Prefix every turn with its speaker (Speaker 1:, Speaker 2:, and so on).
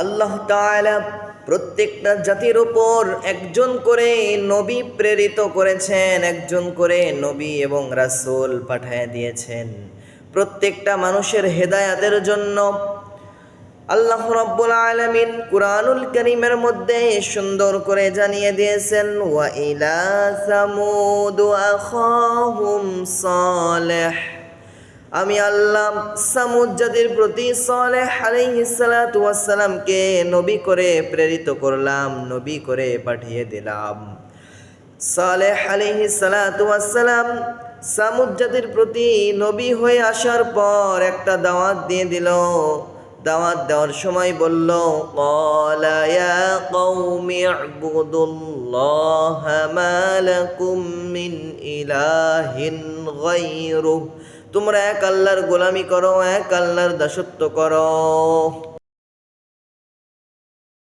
Speaker 1: আল্লাহ তাআলা প্রত্যেকটা জাতির উপর একজন করে নবী প্রেরিত করেছেন, একজন করে নবী এবং রাসূল পাঠিয়ে দিয়েছেন প্রত্যেকটা মানুষের হেদায়াতের জন্য। আল্লাহ রাব্বুল আলামিন কুরআনুল কারীমের মধ্যে সুন্দর করে জানিয়ে দিয়েছেন, ওয়া ইলা সামুদ আখাহুম সালেহ, আমি আল্লাহ সামুদ জাতির প্রতি সালেহ আলাইহিস সালাতু ওয়াস সালামকে নবী করে প্রেরিত করলাম, নবী করে পাঠিয়ে দিলাম। সালেহ আলাইহিস সালাতু ওয়াস সালাম সামুদ জাতির প্রতি নবী হয়ে আসার পর একটা দাওয়াত দিয়ে দিল। দাওয়াত দেওয়ার সময় বলল, ক্বালা ইয়া কওমি ইবুদুল্লাহা মা লাকুম মিন ইলাহিন গায়রুহু, তোমরা এক আল্লাহর গোলামি করো, এক আল্লাহর দাসত্ব করো।